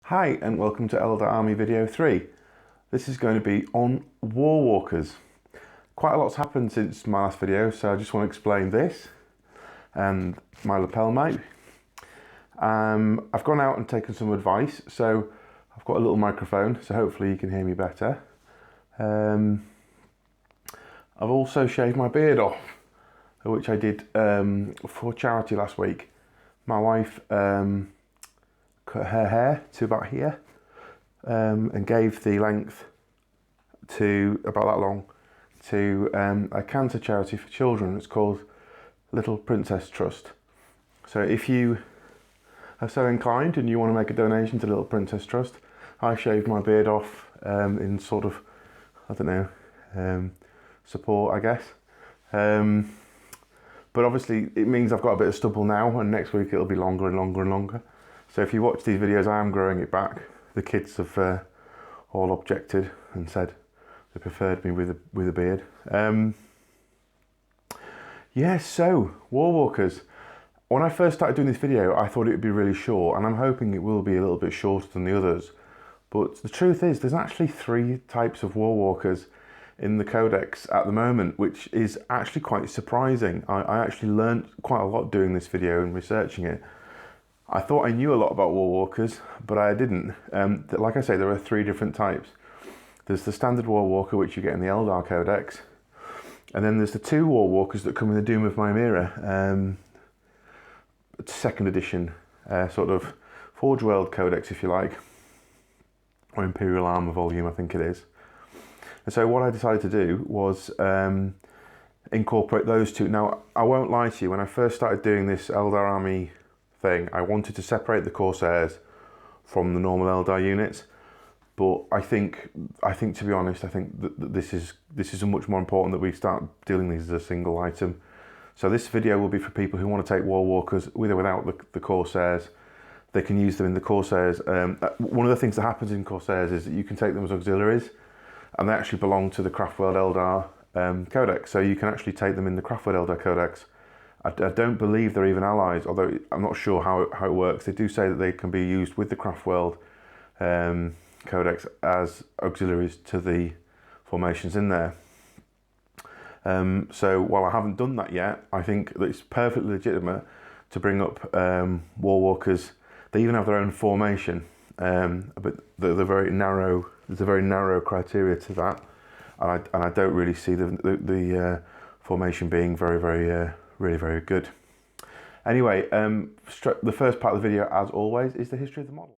Hi and welcome to Eldar Army video 3. This is going to be on War Walkers. Quite a lot's happened since my last video, so I just want to explain this and my lapel mic. I've gone out and taken some advice, so I've got a little microphone, so hopefully you can hear me better. I've also shaved my beard off, which I did for charity last week. My wife cut her hair to about here and gave the length to about that long to a cancer charity for children. It's called Little Princess Trust. So if you are so inclined and you want to make a donation to Little Princess Trust, I shaved my beard off in sort of, I don't know, support, I guess. But obviously it means I've got a bit of stubble now, and next week it'll be longer and longer and longer. So if you watch these videos, I am growing it back. The kids have all objected and said they preferred me with a beard. Yeah, so War Walkers. When I first started doing this video, I thought it would be really short, and I'm hoping it will be a little bit shorter than the others. But the truth is, there's actually 3 types of War Walkers in the Codex at the moment, which is actually quite surprising. I actually learned quite a lot doing this video and researching it. I thought I knew a lot about War Walkers, but I didn't. Like I say, there are 3 different types. There's the standard War Walker, which you get in the Eldar Codex, and then there's the 2 War Walkers that come in the Doom of Mimira, 2nd edition, sort of Forge World Codex, if you like, or Imperial Armour volume, I think it is. And so what I decided to do was incorporate those 2. Now, I won't lie to you, when I first started doing this Eldar Army thing, I wanted to separate the Corsairs from the normal Eldar units, but I think to be honest, I think that this is much more important that we start dealing these as a single item. So this video will be for people who want to take War Walkers with or without the Corsairs. They can use them in the Corsairs. One of the things that happens in Corsairs is that you can take them as auxiliaries, and they actually belong to the Craftworld Eldar Codex, so you can actually take them in the Craftworld Eldar Codex. I don't believe they're even allies, although I'm not sure how it works. They do say that they can be used with the Craftworld Codex as auxiliaries to the formations in there. So while I haven't done that yet, I think that it's perfectly legitimate to bring up War Walkers. They even have their own formation, but they're very narrow. There's a very narrow criteria to that, and I don't really see the formation being really very good. Anyway, the first part of the video, as always, is the history of the model.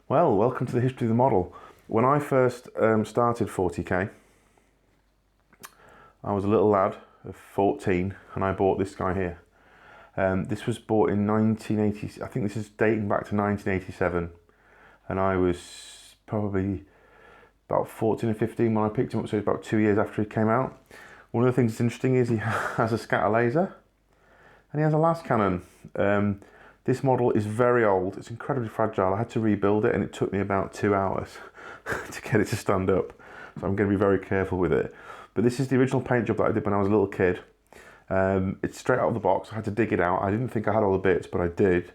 Well, welcome to the history of the model. When I first started 40k, I was a little lad of 14, and I bought this guy here. This was bought in 1980. I think this is dating back to 1987, and I was probably about 14 or 15 when I picked him up, so it was about 2 years after he came out. One of the things that's interesting is he has a scatter laser and he has a las cannon. This model is very old, it's incredibly fragile. I had to rebuild it and it took me about 2 hours to get it to stand up. So I'm going to be very careful with it. But this is the original paint job that I did when I was a little kid. It's straight out of the box. I had to dig it out. I didn't think I had all the bits, but I did.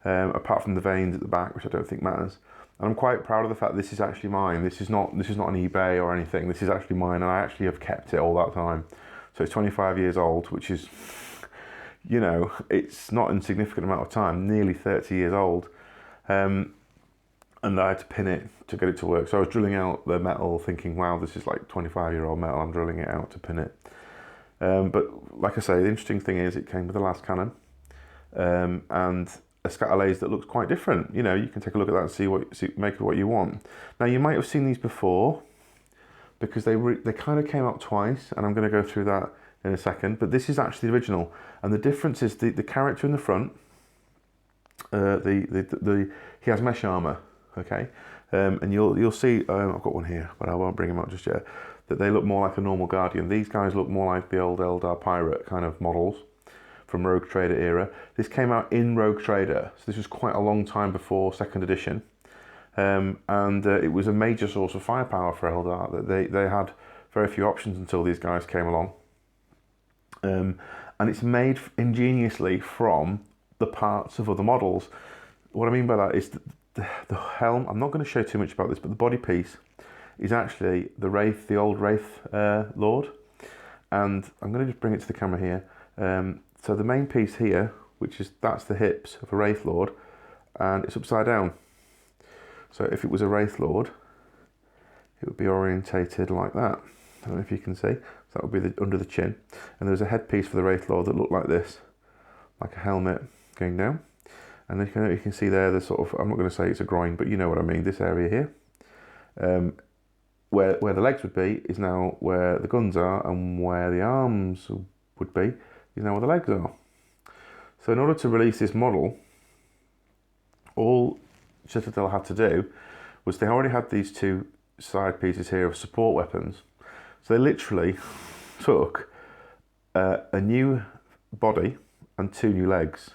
Apart from the veins at the back, which I don't think matters. And I'm quite proud of the fact that this is actually mine. This is not on eBay or anything. This is actually mine, and I actually have kept it all that time. So it's 25 years old, which is, you know, it's not an insignificant amount of time, nearly 30 years old. And I had to pin it to get it to work. So I was drilling out the metal thinking, wow, this is like 25-year-old metal. I'm drilling it out to pin it. But like I say, the interesting thing is it came with a las cannon and a scatter laser that looks quite different. You know, you can take a look at that and see make of what you want. Now, you might have seen these before because they kind of came out twice, and I'm going to go through that in a second. But this is actually the original, and the difference is the character in the front. He has mesh armor, okay, and you'll see. I've got one here, but I won't bring him up just yet. That they look more like a normal Guardian. These guys look more like the old Eldar pirate kind of models from Rogue Trader era. This came out in Rogue Trader, so this was quite a long time before 2nd edition, and it was a major source of firepower for Eldar. They had very few options until these guys came along, and it's made ingeniously from the parts of other models. What I mean by that is that the helm, I'm not going to show too much about this, but the body piece is actually the Wraith, the old Wraith Lord. And I'm going to just bring it to the camera here. So the main piece here, that's the hips of a Wraith Lord, and it's upside down. So if it was a Wraith Lord, it would be orientated like that. I don't know if you can see. So that would be under the chin. And there's a headpiece for the Wraith Lord that looked like this, like a helmet going down. And then you can see there the sort of, I'm not going to say it's a groin, but you know what I mean, this area here. Where the legs would be is now where the guns are, and where the arms would be is now where the legs are. So in order to release this model, all Citadel had to do was they already had these two side pieces here of support weapons. So they literally took a new body and two new legs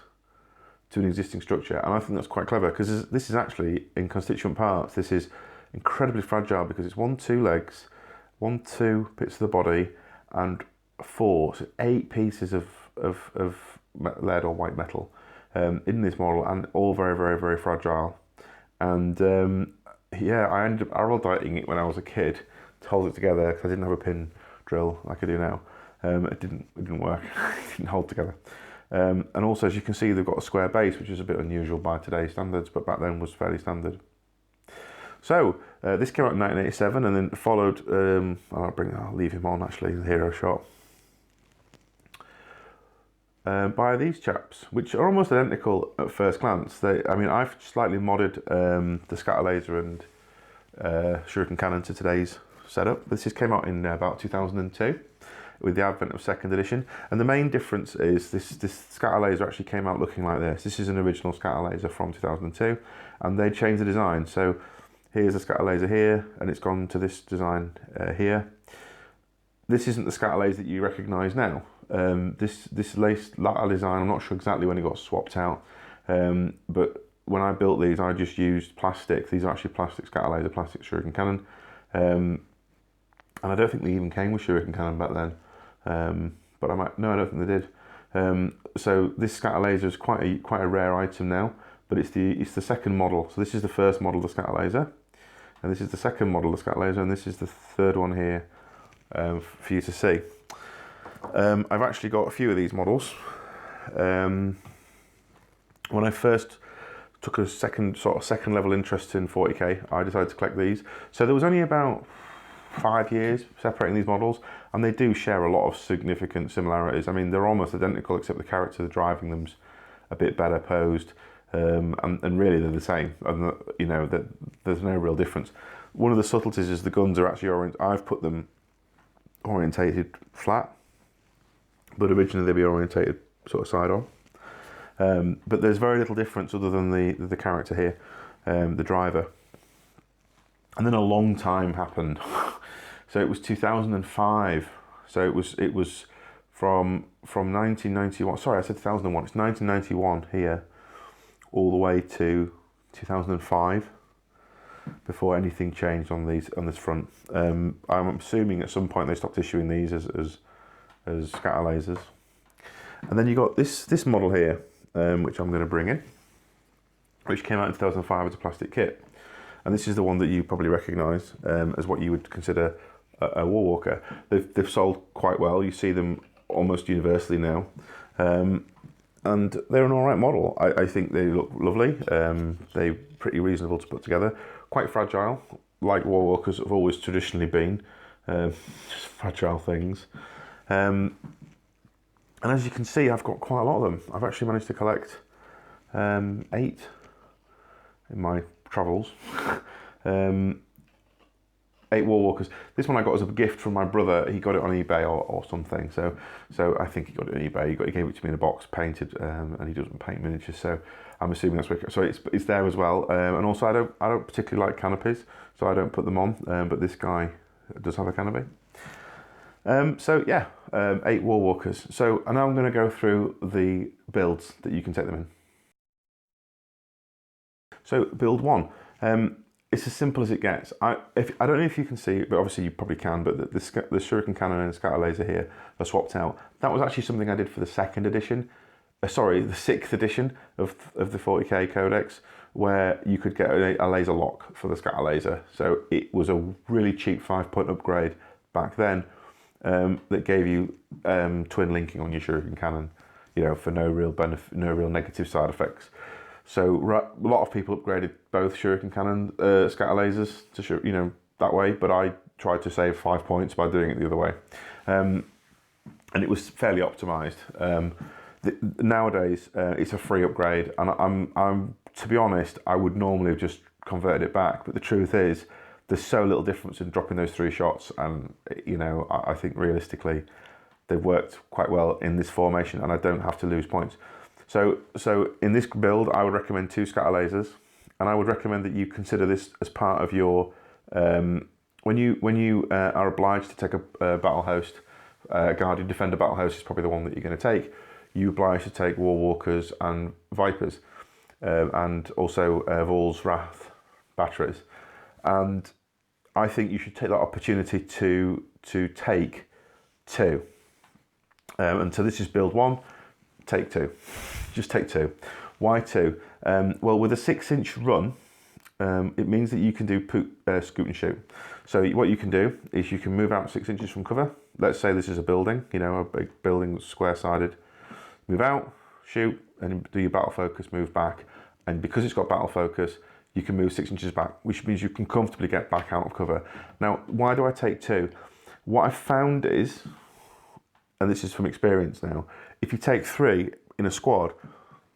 to an existing structure, and I think that's quite clever, because this is actually in constituent parts. This is incredibly fragile because it's 2 legs, 2 bits of the body, and 4, so 8 pieces of lead or white metal in this model, and all very, very, very fragile. And yeah, I ended up araldite-ing it when I was a kid to hold it together, because I didn't have a pin drill like I do now. It didn't work. It didn't hold together. And also, as you can see, they've got a square base, which is a bit unusual by today's standards, but back then was fairly standard. So this came out in 1987, and then followed. I'll leave him on actually, the hero shot. By these chaps, which are almost identical at first glance. I've slightly modded the scatter laser and shuriken cannon to today's setup. This came out in about 2002 with the advent of 2nd edition, and the main difference is this scatter laser actually came out looking like this. This is an original scatter laser from 2002, and they changed the design. So here's a scatter laser here, and it's gone to this design here. This isn't the scatter laser that you recognise now. This latter design, I'm not sure exactly when it got swapped out, but when I built these, I just used plastic. These are actually plastic scatter laser, plastic shuriken cannon, and I don't think they even came with shuriken cannon back then. But I don't think they did. So this scatter laser is quite a rare item now, but it's the second model. So this is the first model of the scatter laser, and this is the second model of the scatter laser, and this is the third one here for you to see. I've actually got a few of these models. When I first took a second level interest in 40k, I decided to collect these. So there was only about 5 years separating these models, and they do share a lot of significant similarities. I mean, they're almost identical, except the character driving them's a bit better posed, and really they're the same. And there's no real difference. One of the subtleties is the guns are actually I've put them orientated flat, but originally they'd be orientated sort of side on. But there's very little difference other than the character here, the driver. And then a long time happened. So it was 2005. So it was from 1991. Sorry, I said 2001. It's 1991 here, all the way to 2005 before anything changed on this front. I'm assuming at some point they stopped issuing these as scatter lasers. And then you got this model here, which I'm going to bring in, which came out in 2005 as a plastic kit. And this is the one that you probably recognise as what you would consider a Warwalker. They've sold quite well. You see them almost universally now. And they're an alright model. I think they look lovely. They're pretty reasonable to put together. Quite fragile, like Warwalkers have always traditionally been. Just fragile things. And as you can see, I've got quite a lot of them. I've actually managed to collect 8 in my travels. 8 Warwalkers. This one I got as a gift from my brother. He got it on eBay or something. So I think he got it on eBay. He gave it to me in a box, painted, and he doesn't paint miniatures. So I'm assuming that's where. So it's there as well. And also I don't particularly like canopies, so I don't put them on. But this guy does have a canopy. So yeah, 8 Warwalkers. So and now I'm going to go through the builds that you can take them in. So build 1. It's as simple as it gets. I don't know if you can see, but obviously you probably can, but the shuriken cannon and scatter laser here are swapped out. That was actually something I did for the 2nd edition, the 6th edition of the 40k Codex, where you could get a laser lock for the scatter laser. So it was a really cheap 5-point upgrade back then that gave you twin linking on your shuriken cannon, you know, for no real benefit, no real negative side effects. So a lot of people upgraded both shuriken cannon scatter lasers to, you know, that way, but I tried to save 5 points by doing it the other way. And it was fairly optimized. Nowadays, it's a free upgrade, and I'm to be honest, I would normally have just converted it back, but the truth is, there's so little difference in dropping those 3 shots, and you know, I think realistically, they've worked quite well in this formation, and I don't have to lose points. So in this build, I would recommend 2 scatter lasers, and I would recommend that you consider this as part of your when you are obliged to take a battle host. Guardian Defender battle host is probably the one that you're going to take. You're obliged to take War Walkers and Vipers, and also Vol's Wrath batteries. And I think you should take that opportunity to take 2. And so this is build 1. Take 2. Just take 2. Why 2? Well, with a 6-inch run, it means that you can do scoot and shoot. So what you can do is you can move out 6 inches from cover. Let's say this is a building, you know, a big building, square-sided. Move out, shoot, and do your battle focus, move back. And because it's got battle focus, you can move 6 inches back, which means you can comfortably get back out of cover. Now, why do I take 2? What I've found is, and this is from experience now, if you take 3 in a squad,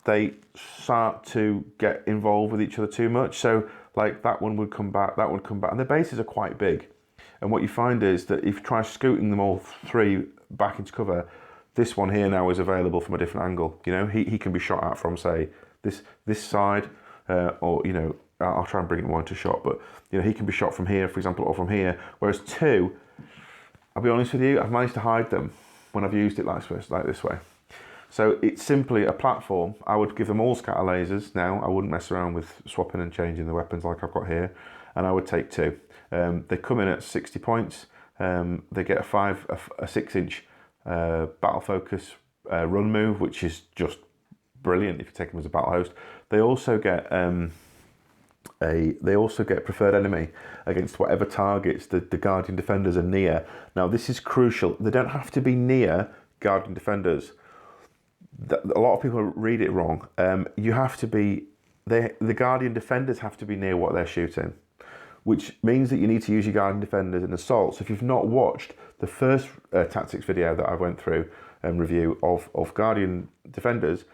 they start to get involved with each other too much. So like that one would come back, that would come back, and the bases are quite big. And what you find is that if you try scooting them all 3 back into cover, this one here now is available from a different angle. You know, he can be shot at from, say, this side, or, you know, I'll try and bring it more into shot, but, you know, he can be shot from here, for example, or from here. Whereas 2, I'll be honest with you, I've managed to hide them when I've used it like this way. So it's simply a platform. I would give them all scatter lasers now. I wouldn't mess around with swapping and changing the weapons like I've got here. And I would take 2. They come in at 60 points. They get a 6-inch battle focus run move, which is just brilliant if you take them as a battle host. They also get preferred enemy against whatever targets the Guardian Defenders are near. Now this is crucial. They don't have to be near Guardian Defenders. A lot of people read it wrong. You have to be, the Guardian Defenders have to be near what they're shooting, which means that you need to use your Guardian Defenders in assault. So if you've not watched the first tactics video that I went through and review of Guardian Defenders,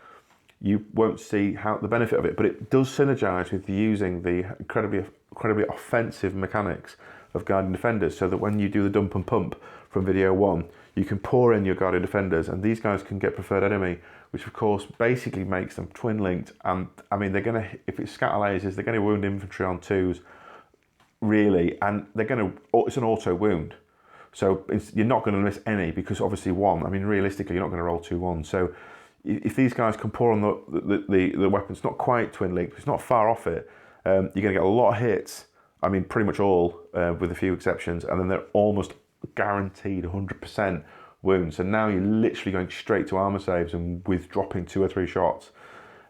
you won't see how the benefit of it, but it does synergize with using the incredibly offensive mechanics of Guardian Defenders, so that when you do the dump and pump from video 1, you can pour in your Guardian Defenders, and these guys can get preferred enemy, which of course basically makes them twin linked. And I mean, they're gonna, if it's scatter lasers, they're gonna wound infantry on 2s, really, and they're gonna, it's an auto wound. So you're not gonna miss any, because obviously 1, I mean, realistically, you're not gonna roll 2 1s. So if these guys can pour on the weapons, not quite twin linked, it's not far off it, you're gonna get a lot of hits. I mean, pretty much all, with a few exceptions, and then they're almost guaranteed 100% wounds. So now you're literally going straight to armor saves and with dropping 2 or 3 shots.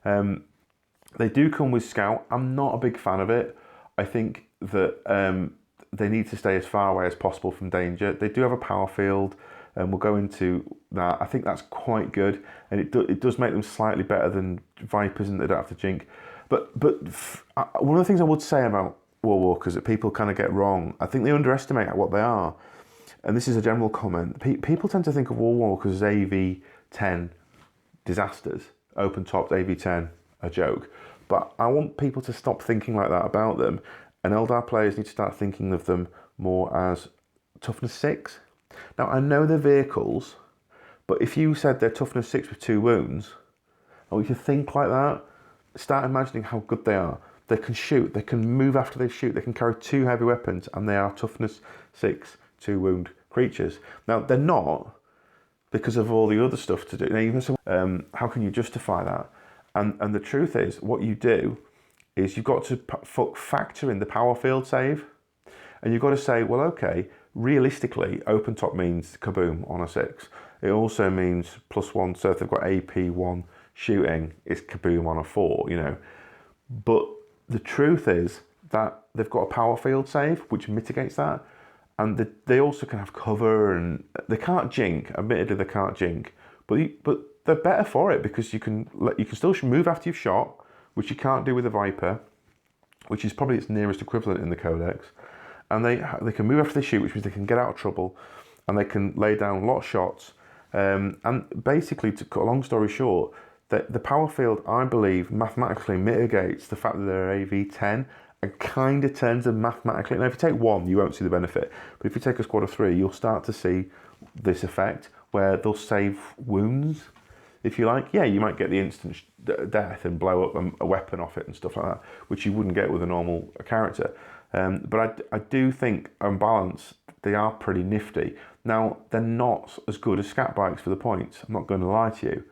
They do come with scout. I'm not a big fan of it. I think that they need to stay as far away as possible from danger. They do have a power field, and we'll go into that. I think that's quite good, and it does make them slightly better than Vipers, and they don't have to jink. But one of the things I would say about War Walkers that people kind of get wrong, I think they underestimate what they are. And this is a general comment. People tend to think of War Walkers as AV-10 disasters, open-topped AV-10, a joke. But I want people to stop thinking like that about them, and Eldar players need to start thinking of them more as toughness 6. Now, I know they're vehicles, but if you said they're toughness 6 with 2 wounds, or if you think like that, start imagining how good they are. They can shoot, they can move after they shoot, they can carry 2 heavy weapons, and they are toughness 6, 2 wound creatures. Now, they're not, because of all the other stuff to do. Now, you can say, how can you justify that? And the truth is, what you do is you've got to factor in the power field save, and you've got to say, well, okay, realistically, open top means kaboom on a 6. It also means +1, so if they've got AP1 shooting, it's kaboom on a 4, you know. But the truth is that they've got a power field save, which mitigates that. And they also can have cover, and they can't jink. Admittedly, they can't jink, but they're better for it because you can still move after you've shot, which you can't do with a Viper, which is probably its nearest equivalent in the Codex. And they can move after they shoot, which means they can get out of trouble, and they can lay down a lot of shots. And basically, to cut a long story short, the power field, I believe, mathematically mitigates the fact that they're AV-10 and kind of turns them mathematically. Now, if you take one, you won't see the benefit. But if you take a squad of 3, you'll start to see this effect where they'll save wounds, if you like. Yeah, you might get the instant death and blow up a weapon off it and stuff like that, which you wouldn't get with a normal character. But I do think, on balance, they are pretty nifty. Now, they're not as good as scat bikes for the points. I'm not going to lie to you.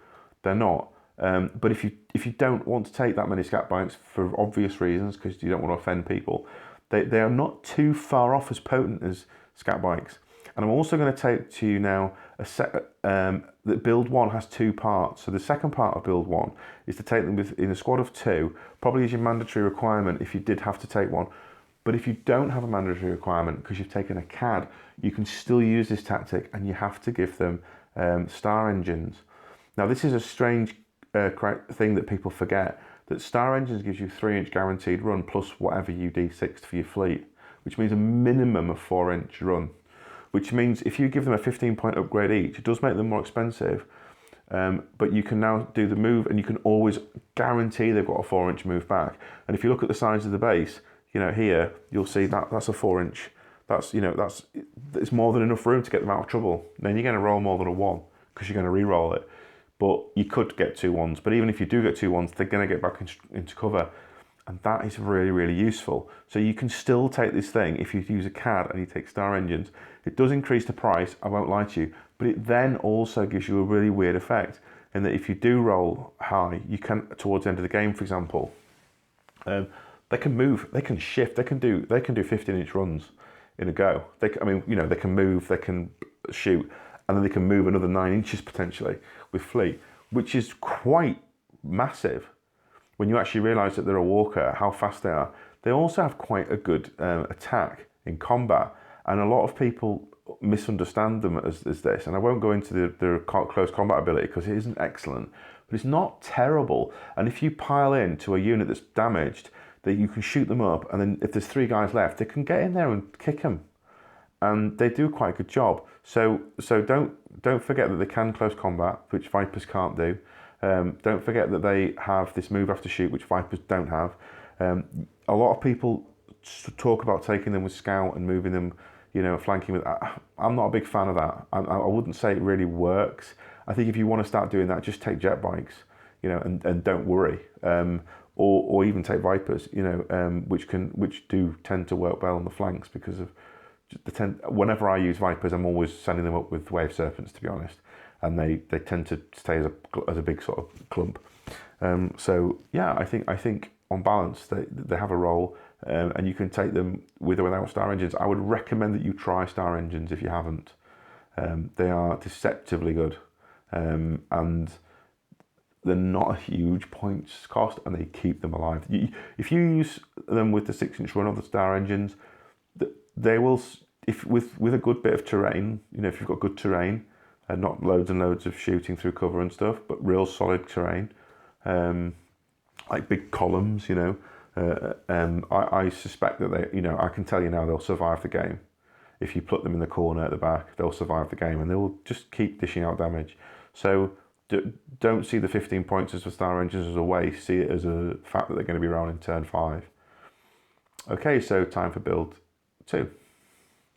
They're not. But if you don't want to take that many scat bikes for obvious reasons, because you don't want to offend people, they are not too far off as potent as scat bikes. And I'm also going to take to you now that build 1 has 2 parts. So the second part of build 1 is to take them in a squad of 2, probably as your mandatory requirement if you did have to take one. But if you don't have a mandatory requirement because you've taken a CAD, you can still use this tactic, and you have to give them star engines. Now, this is a strange thing that people forget, that star engines gives you 3-inch guaranteed run plus whatever you D6 for your fleet, which means a minimum of 4-inch run, which means if you give them a 15-point upgrade each, it does make them more expensive, but you can now do the move, and you can always guarantee they've got a 4-inch move back. And if you look at the size of the base, here you'll see that that's a 4-inch. It's more than enough room to get them out of trouble. Then you're going to roll more than a 1 because you're going to re-roll it. But you could get 2 1s. But even if you do get 2 1s, they're going to get back into cover. And that is really, really useful. So you can still take this thing if you use a CAD and you take star engines. It does increase the price, I won't lie to you. But it then also gives you a really weird effect in that if you do roll high, you can, towards the end of the game, for example, they can move, they can shift, they can do 15-inch runs in a go. They can move, they can shoot, and then they can move another 9 inches potentially with fleet, which is quite massive when you actually realise that they're a walker, how fast they are. They also have quite a good attack in combat, and a lot of people misunderstand them as this. And I won't go into the close combat ability because it isn't excellent, but it's not terrible. And if you pile into a unit that's damaged, that you can shoot them up, and then if there's 3 guys left, they can get in there and kick them, and they do quite a good job. So don't forget that they can close combat, which Vipers can't do. Don't forget that they have this move after shoot, which Vipers don't have. A lot of people talk about taking them with scout and moving them, flanking with. I'm not a big fan of that. I wouldn't say it really works. I think if you want to start doing that, just take jet bikes, and don't worry. Or even take Vipers, which do tend to work well on the flanks because of whenever I use Vipers, I'm always sending them up with Wave Serpents, to be honest, and they tend to stay as a big sort of clump. So yeah, I think on balance they have a role, and you can take them with or without star engines. I would recommend that you try star engines if you haven't. They are deceptively good, and they're not a huge points cost, and they keep them alive. If you use them with the 6-inch run of the star engines, they will, with a good bit of terrain, if you've got good terrain, and not loads and loads of shooting through cover and stuff, but real solid terrain, like big columns, I suspect that they, I can tell you now they'll survive the game. If you put them in the corner at the back, they'll survive the game, and they'll just keep dishing out damage. So don't see the 15 points as for star engines as a waste. See it as a fact that they're going to be around in turn 5. Okay, so time for build 2.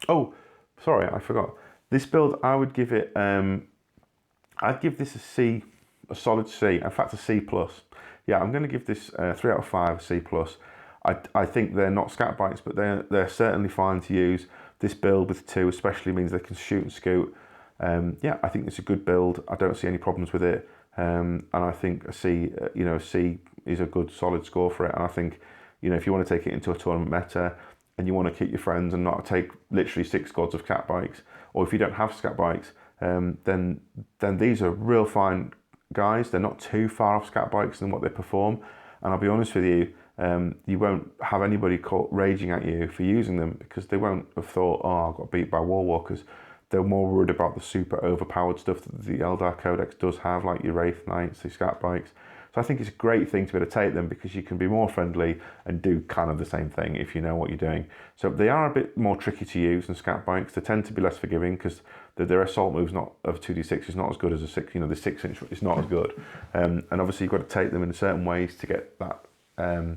Oh, sorry, I forgot. This build, I would give it. I'd give this a C, a solid C. In fact, a C plus. Yeah, I'm going to give this 3 out of 5, a C plus. I think they're not scat bikes, but they're certainly fine to use. This build with 2 especially means they can shoot and scoot. Yeah, I think it's a good build. I don't see any problems with it, and I think a C, a C is a good solid score for it. And I think, if you want to take it into a tournament meta and you want to keep your friends and not take literally 6 squads of scat bikes, or if you don't have scat bikes, then these are real fine guys. They're not too far off scat bikes than what they perform. And I'll be honest with you, you won't have anybody raging at you for using them, because they won't have thought, oh, I got beat by war walkers. They're more worried about the super overpowered stuff that the Eldar Codex does have, like your Wraith Knights, the Scat Bikes. So I think it's a great thing to be able to take them, because you can be more friendly and do kind of the same thing if you know what you're doing. So they are a bit more tricky to use than Scat Bikes. They tend to be less forgiving, because their assault moves of 2d6 is not as good as a 6. The 6-inch is not as good, and obviously you've got to take them in certain ways to get that. The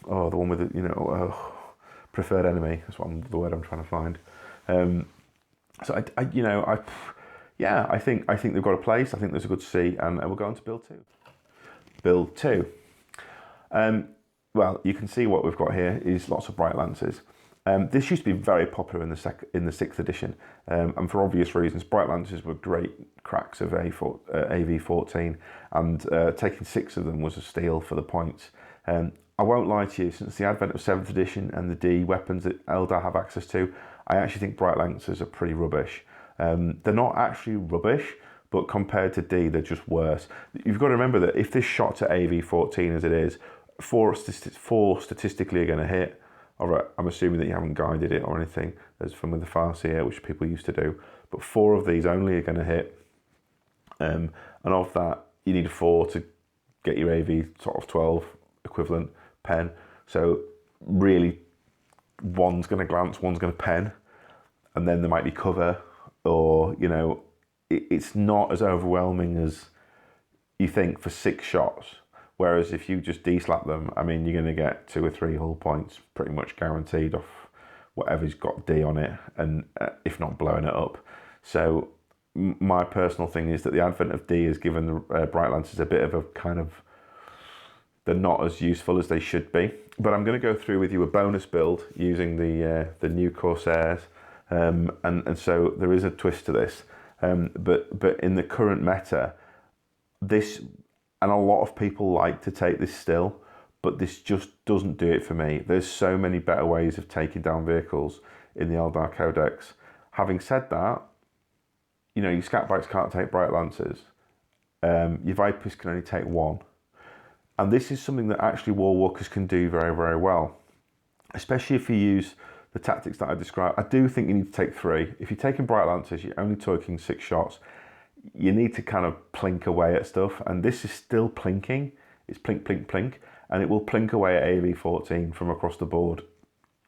one with the preferred enemy. That's the word I'm trying to find. I think they've got a place. I think there's a good C, and we're going to build 2. Build 2. Well, you can see what we've got here is lots of Bright Lances. This used to be very popular in the 6th edition, and for obvious reasons. Bright Lances were great cracks of AV14, and taking 6 of them was a steal for the points. I won't lie to you, since the advent of 7th edition and the D weapons that Eldar have access to, I actually think Bright Lances are pretty rubbish. They're not actually rubbish, but compared to D, they're just worse. You've got to remember that if this shot to AV14 as it is, 4 statistically are going to hit. All right, I'm assuming that you haven't guided it or anything, as from with the Farseer, which people used to do. But 4 of these only are going to hit. And of that, you need a 4 to get your AV sort of 12 equivalent pen. So really, one's going to glance, one's going to pen, and then there might be cover, or, it's not as overwhelming as you think for 6 shots. Whereas if you just D-slap them, I mean, you're going to get 2 or 3 hull points pretty much guaranteed off whatever's got D on it, and if not blowing it up. So my personal thing is that the advent of D has given the Bright Lancers a bit of a kind of, they're not as useful as they should be. But I'm going to go through with you a bonus build using the new Corsairs, and so there is a twist to this. But in the current meta, this, and a lot of people like to take this still, but this just doesn't do it for me. There's so many better ways of taking down vehicles in the Eldar Codex. Having said that, your Scat Bikes can't take Bright Lancers. Your Vipers can only take 1. And this is something that actually War Walkers can do very, very well. Especially if you use the tactics that I described. I do think you need to take 3. If you're taking Bright Lancers, you're only taking 6 shots. You need to kind of plink away at stuff, and this is still plinking. It's plink, plink, plink, and it will plink away at AV14 from across the board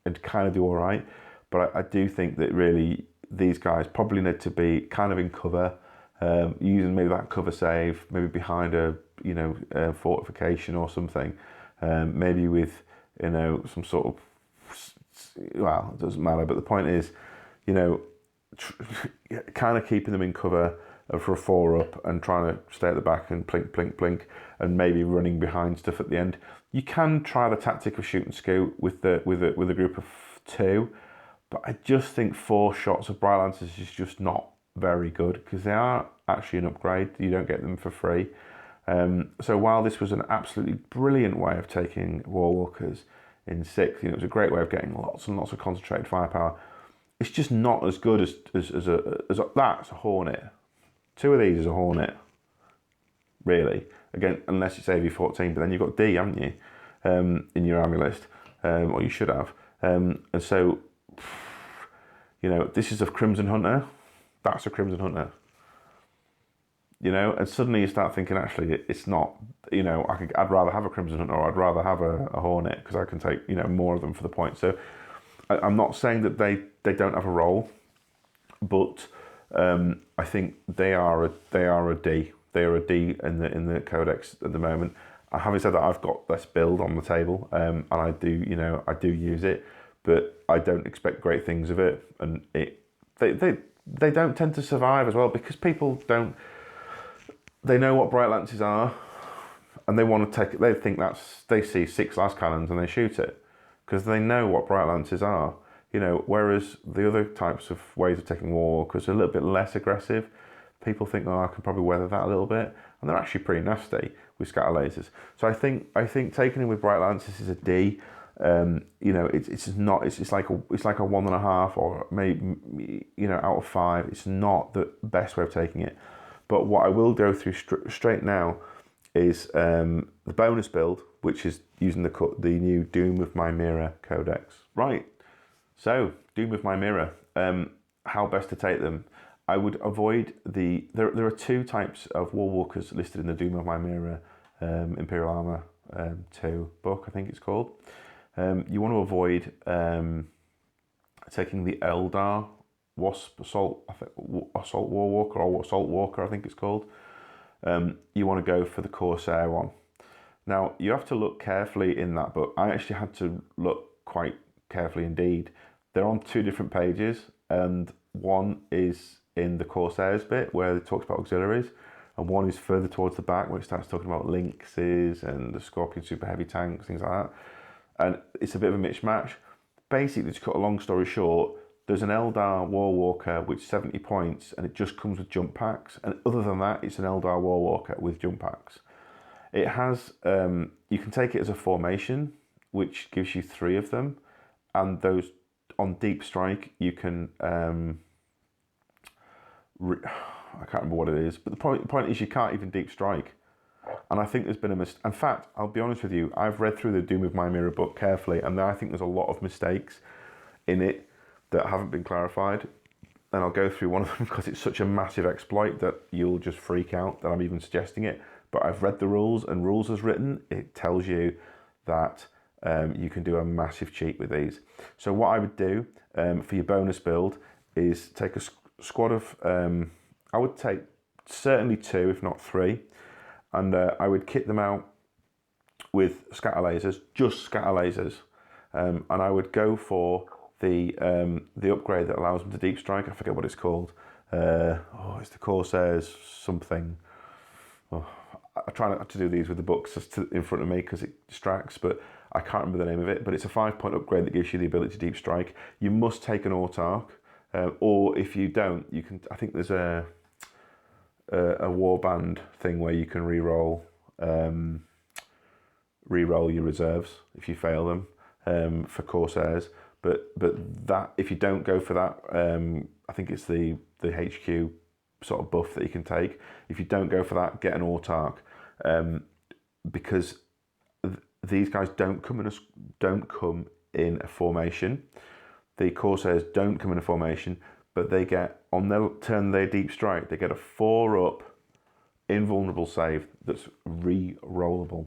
and kind of do all right. But I do think that really these guys probably need to be kind of in cover, using maybe that cover save, maybe behind a fortification or something, maybe with some sort of, well, it doesn't matter. But the point is, kind of keeping them in cover for a 4-up and trying to stay at the back and plink, plink, plink, and maybe running behind stuff at the end. You can try the tactic of shoot and scoot with a group of 2, but I just think 4 shots of Bright Lancers is just not very good, because they are actually an upgrade. You don't get them for free. So while this was an absolutely brilliant way of taking War Walkers in 6th, it was a great way of getting lots and lots of concentrated firepower. It's just not as good as that's a Hornet. 2 of these is a Hornet, really. Again, unless it's AV14, but then you've got D, haven't you, in your army list, or you should have. And so, this is a Crimson Hunter. That's a Crimson Hunter. And suddenly you start thinking, actually, it's not. I'd rather have a Crimson Hunter, or I'd rather have a Hornet, because I can take more of them for the point. So I'm not saying that they don't have a role, but I think they are a D. They are a D in the Codex at the moment. Having said that, I've got this build on the table, and I do use it, but I don't expect great things of it. And they don't tend to survive as well, because people don't. They know what Bright Lances are, and they want to take it. They think they see 6 las cannons and they shoot it, because they know what Bright Lances are. Whereas the other types of ways of taking War Walkers are a little bit less aggressive. People think, I can probably weather that a little bit, and they're actually pretty nasty with scatter lasers. So I think taking it with Bright Lances is a D. It's like a 1.5, or maybe out of 5. It's not the best way of taking it. But what I will go through straight now is the bonus build which is using the new Doom of Mimera codex. Right, so Doom of Mimera, how best to take them? I would avoid there are two types of Warwalkers listed in the Doom of Mimera Imperial Armor 2 book, I think it's called. You want to avoid taking the Eldar Wasp Assault Warwalker, or Assault Walker, I think it's called. You want to go for the Corsair one. Now, you have to look carefully in that book. I actually had to look quite carefully indeed. They're on two different pages, and one is in the Corsairs bit where it talks about auxiliaries, and one is further towards the back where it starts talking about Lynxes and the Scorpion super heavy tanks, things like that. And it's a bit of a mismatch. Basically, to cut a long story short, there's an Eldar Warwalker which is 70 points, and it just comes with jump packs. And other than that, it's an Eldar Warwalker with jump packs. It has, you can take it as a formation, which gives you 3 of them. And those, on Deep Strike, you can, I can't remember what it is, but the point is you can't even Deep Strike. And I think there's been a mistake. In fact, I'll be honest with you, I've read through the Doom of Mimera book carefully, and I think there's a lot of mistakes in it that haven't been clarified. And I'll go through one of them because it's such a massive exploit that you'll just freak out that I'm even suggesting it. But I've read the rules, and rules as written, it tells you that you can do a massive cheat with these. So what I would do for your bonus build is take a squad of, I would take certainly 2, if not 3. And I would kit them out with scatter lasers, just scatter lasers. And I would go for the upgrade that allows them to deep strike. I forget what it's called. It's the Corsairs something. I try not to do these with the books just in front of me because it distracts, but I can't remember the name of it. But it's a 5-point upgrade that gives you the ability to deep strike. You must take an autarch, or if you don't, you can. I think there's a warband thing where you can re-roll your reserves if you fail them for Corsairs. But that, if you don't go for that, I think it's the HQ sort of buff that you can take. If you don't go for that, get an autarch, because these guys don't come in a formation. The Corsairs don't come in a formation, but they get, on their turn they deep strike, they get a 4-up invulnerable save that's re-rollable.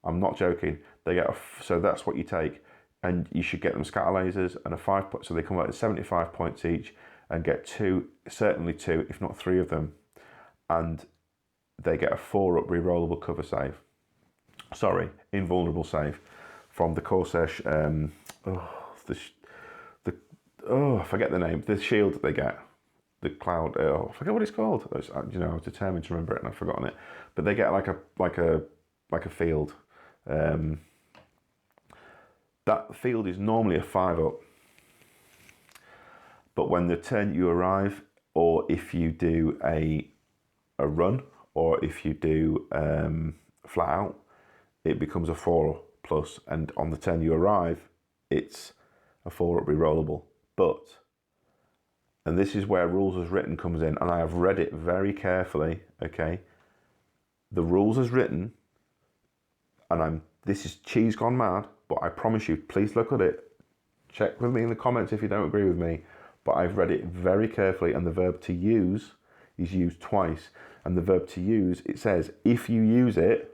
I'm not joking. They get so that's what you take, and you should get them scatter lasers and a 5 point, so they come out at 75 points each, and get 2, certainly 2, if not 3 of them, and they get a 4-up re-rollable cover save. Sorry, invulnerable save from the Corsair. I forget the name. The shield that they get, the cloud. I forget what it's called. I was determined to remember it, and I've forgotten it. But they get like a field. That field is normally a 5-up. But when the turn you arrive, or if you do a run, or if you do flat out, it becomes a 4+. And on the turn you arrive, it's a 4-up rerollable. But, and this is where rules as written comes in, and I have read it very carefully, okay? The rules as written, and this is cheese gone mad, but I promise you, please look at it. Check with me in the comments if you don't agree with me, but I've read it very carefully, and the verb to use is used twice. And the verb to use, it says, if you use it, ...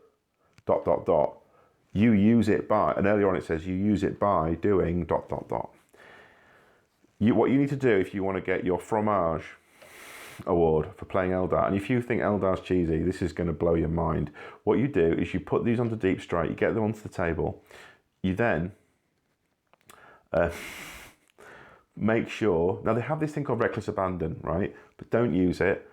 you use it by, and earlier on it says you use it by doing ... What you need to do if you want to get your Fromage award for playing Eldar, and if you think Eldar's cheesy, this is going to blow your mind. What you do is you put these onto Deep Strike, you get them onto the table, you then make sure, now they have this thing called Reckless Abandon, right? But don't use it,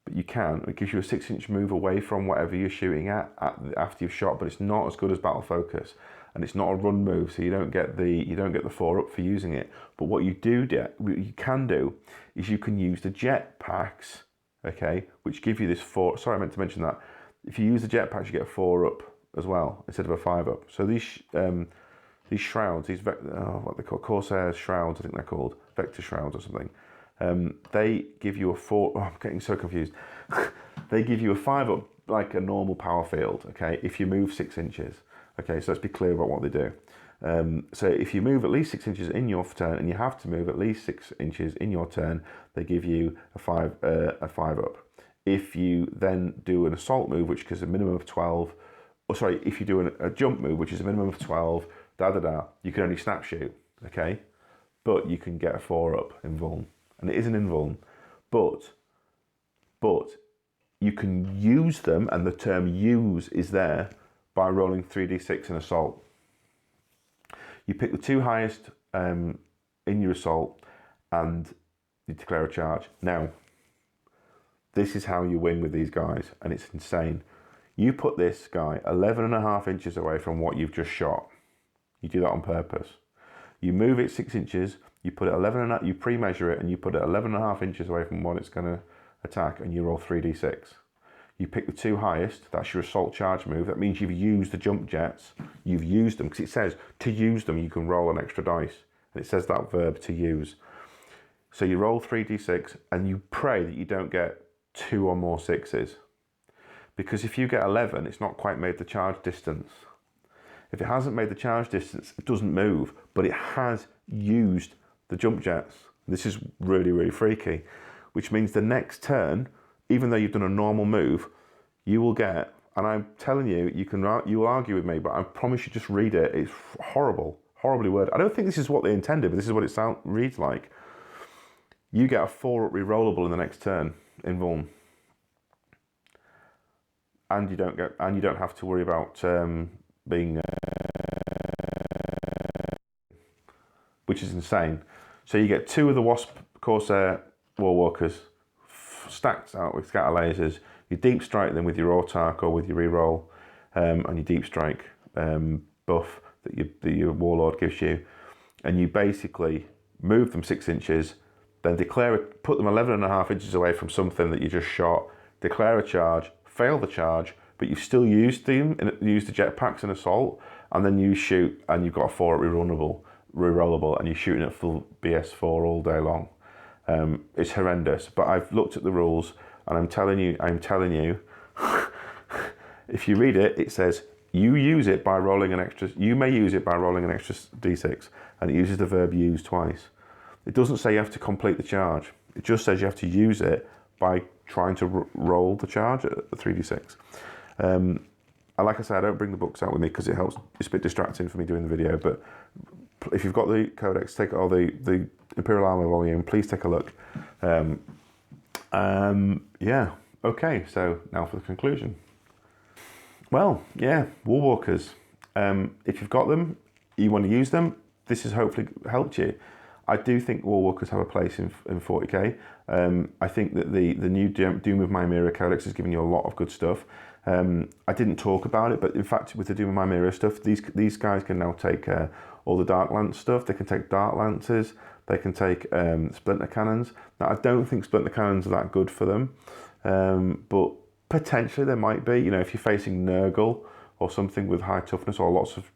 but you can. It gives you a 6-inch move away from whatever you're shooting at after you've shot, but it's not as good as Battle Focus. And it's not a run move, so you don't get the 4-up for using it. But what you can do is you can use the jet packs, okay, which give you this 4. Sorry, I meant to mention that. If you use the jet packs, you get a 4-up as well instead of a 5-up. So these shrouds, what they call Corsair shrouds, I think they're called vector shrouds or something. They give you a 4. Oh, I'm getting so confused. They give you a 5-up like a normal power field, okay, if you move 6 inches, okay, so let's be clear about what they do. So if you move at least 6 inches in your turn, and you have to move at least 6 inches in your turn, they give you a 5 up. If you then do an assault move, which is a minimum of 12, or sorry, if you do a jump move, which is a minimum of 12, you can only snap shoot, okay? But you can get a 4 up in Vuln. And it is an invuln. But you can use them, and the term use is there, by rolling 3d6 in assault. You pick the 2 highest in your assault, and you declare a charge. Now, this is how you win with these guys, and it's insane. You put this guy 11.5 inches away from what you've just shot. You do that on purpose. You move it 6 inches, you put it 11.5, you pre-measure it, and you put it 11.5 inches away from what it's going to attack, and you roll 3d6. You pick the 2 highest, that's your assault charge move. That means you've used the jump jets, you've used them, because it says to use them you can roll an extra dice, and it says that verb, to use. So you roll 3d6, and you pray that you don't get 2 or more 6s. Because if you get 11, it's not quite made the charge distance. If it hasn't made the charge distance, it doesn't move, but it has used the jump jets. This is really, really freaky, which means the next turn, even though you've done a normal move, you will get, and I'm telling you, you will argue with me, but I promise you, just read it. It's horrible, horribly worded. I don't think this is what they intended, but this is what it reads like. You get a 4 up rerollable in the next turn in Vuln. And you don't have to worry about being, which is insane. So you get 2 of the Wasp Corsair Warwalkers stacked out with scatter lasers. You deep strike them with your autark or with your reroll, and your deep strike buff that your Warlord gives you, and you basically move them 6 inches, then put them 11.5 inches away from something that you just shot, declare a charge, fail the charge, but you've still used the jetpacks in assault, and then you shoot, and you've got a 4 rerollable, and you're shooting at full BS4 all day long. It's horrendous, but I've looked at the rules, and I'm telling you, if you read it, it says you may use it by rolling an extra d6, and it uses the verb use twice. It doesn't say you have to complete the charge. It just says you have to use it by trying to roll the charge at 3d6. And like I said, I don't bring the books out with me because it helps. It's a bit distracting for me doing the video, but if you've got the codex, take all the Imperial Armour volume, please take a look. Yeah, okay, so now for the conclusion. Well, yeah, Warwalkers. If you've got them, you want to use them, this has hopefully helped you. I do think Warwalkers have a place in 40k. I think that the new Doom of Mimera Codex has given you a lot of good stuff. I didn't talk about it, but in fact, with the Doom of Mimera stuff, these guys can now take all the Dark Lance stuff. They can take Dark Lances. They can take Splinter Cannons. Now, I don't think Splinter Cannons are that good for them, but potentially they might be. You know, if you're facing Nurgle or something with high toughness or lots of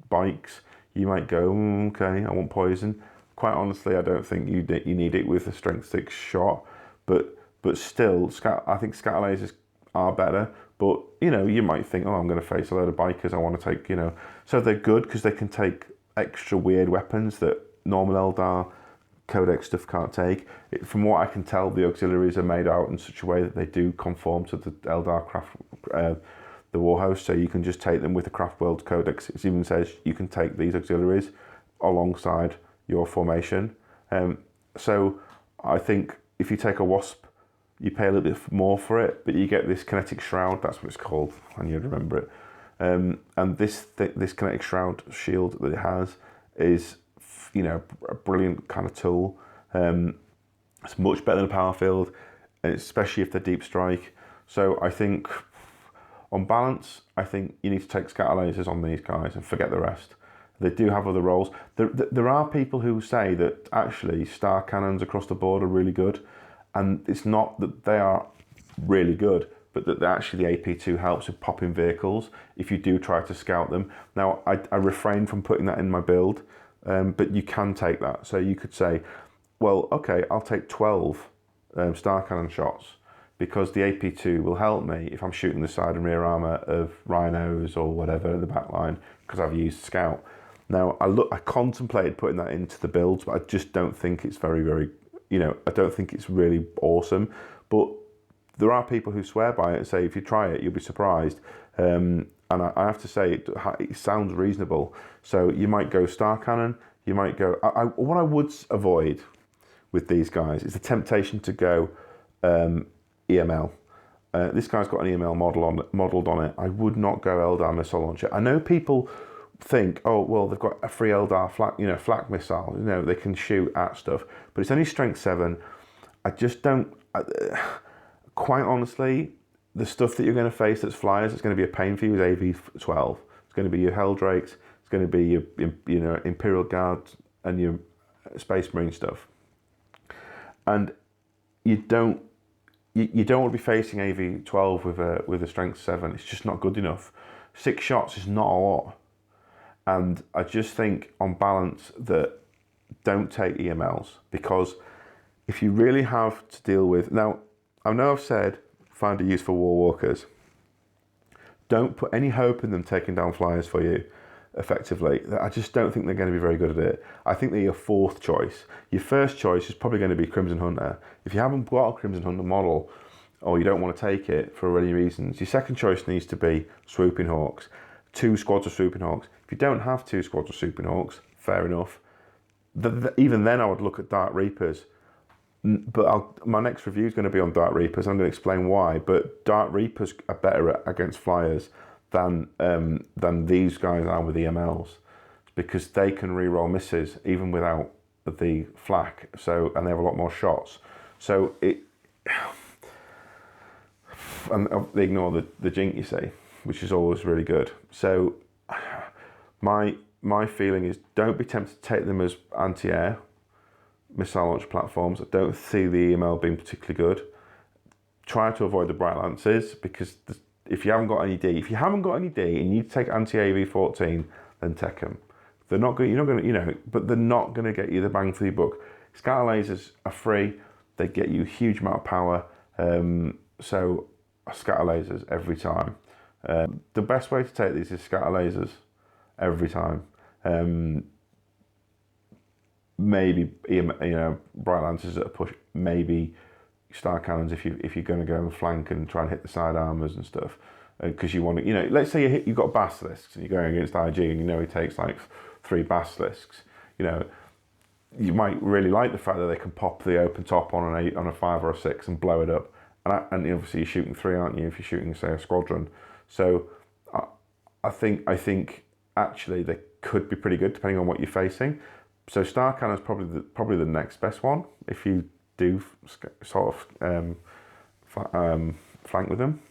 bikes, you might go, okay, I want poison. Quite honestly, I don't think you need it with a strength 6 shot, but still, I think scatter lasers are better. But you know, you might think, oh, I'm going to face a load of bikers. I want to take, you know, so they're good because they can take extra weird weapons that normal Eldar Codex stuff can't take. From what I can tell, the auxiliaries are made out in such a way that they do conform to the Eldar craft, the Warhost. So you can just take them with the Craft World Codex. It even says you can take these auxiliaries alongside your formation. So I think if you take a Wasp, you pay a little bit more for it, but you get this kinetic shroud. That's what it's called, and you'd remember it. And this kinetic shroud shield that it has is, you know, a brilliant kind of tool. It's much better than a power field, especially if they're deep strike. So I think, on balance, I think you need to take scatter lasers on these guys and forget the rest. They do have other roles. There are people who say that actually star cannons across the board are really good, and it's not that they are really good, but that actually the AP2 helps with popping vehicles if you do try to scout them. Now, I refrain from putting that in my build, but you can take that. So you could say, well, okay, I'll take 12 star cannon shots because the AP2 will help me if I'm shooting the side and rear armour of rhinos or whatever in the back line, because I've used Scout. Now, I contemplated putting that into the builds, but I just don't think it's very, you know, I don't think it's really awesome. But there are people who swear by it and say, if you try it, you'll be surprised. And I have to say, it sounds reasonable. So you might go Star Cannon, you might go... what I would avoid with these guys is the temptation to go EML. This guy's got an EML modelled on it. I would not go Eldar missile launcher. I know people think, oh, well, they've got a free Eldar flak missile, you know, they can shoot at stuff, but it's only strength 7. I just don't... quite honestly, the stuff that you're going to face that's flyers, it's going to be a pain for you is AV-12. It's going to be your Helldrakes, it's going to be your you know, Imperial Guards and your Space Marine stuff. And you don't want to be facing AV-12 with a strength 7. It's just not good enough. 6 shots is not a lot. And I just think, on balance, that don't take EMLs, because if you really have to deal with... Now, I know I've said find a use for war walkers. Don't put any hope in them taking down flyers for you effectively. I just don't think they're going to be very good at it. I think they're your 4th choice. Your first choice is probably going to be Crimson Hunter. If you haven't got a Crimson Hunter model, or you don't want to take it for any reasons, your second choice needs to be Swooping Hawks. 2 squads of Swooping Hawks. If you don't have 2 squads of Swooping Hawks, fair enough. Even then I would look at Dark Reapers. But my next review is going to be on Dark Reapers. I'm going to explain why. But Dark Reapers are better against flyers than these guys are with EMLs, because they can re-roll misses even without the flak. So, and they have a lot more shots. So and they ignore the jink, you see, which is always really good. So my feeling is, don't be tempted to take them as anti-air missile launch platforms. I don't see the EML being particularly good. Try to avoid the Bright Lances, because if you haven't got any D, and you need to take anti-AV-14, then take them. They're not going. You're not going to, you know, but they're not going to get you the bang for your buck. Scatter lasers are free. They get you a huge amount of power. So scatter lasers every time. The best way to take these is scatter lasers every time. Maybe, you know, Bright Lancers at a push. Maybe Star Cannons if you're going to go and flank and try and hit the side armors and stuff, because you want to, you know, let's say you've got Basilisks and you're going against IG and you know he takes like 3 Basilisks. You know, you might really like the fact that they can pop the open top on a 5 or a 6 and blow it up. And obviously you're shooting 3, aren't you? If you're shooting, say, a squadron. So I think actually they could be pretty good depending on what you're facing. So Star Cannon is probably the next best one if you do sort of flank with them.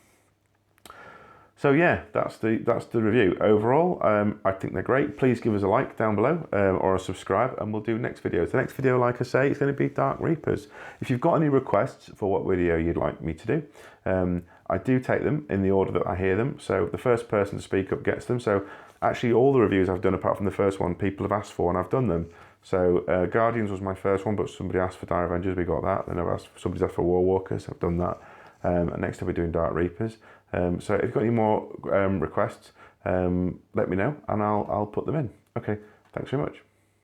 So yeah, that's the review. Overall, I think they're great. Please give us a like down below or a subscribe, and we'll do next videos. The next video, like I say, is going to be Dark Reapers. If you've got any requests for what video you'd like me to do, I do take them in the order that I hear them. So the first person to speak up gets them. So actually all the reviews I've done, apart from the first one, people have asked for and I've done them. So Guardians was my first one, but somebody asked for Dire Avengers, we got that. Then somebody's asked for War Walkers, I've done that. And next up we're doing Dark Reapers. So if you've got any more requests, let me know and I'll put them in. Okay, thanks very much.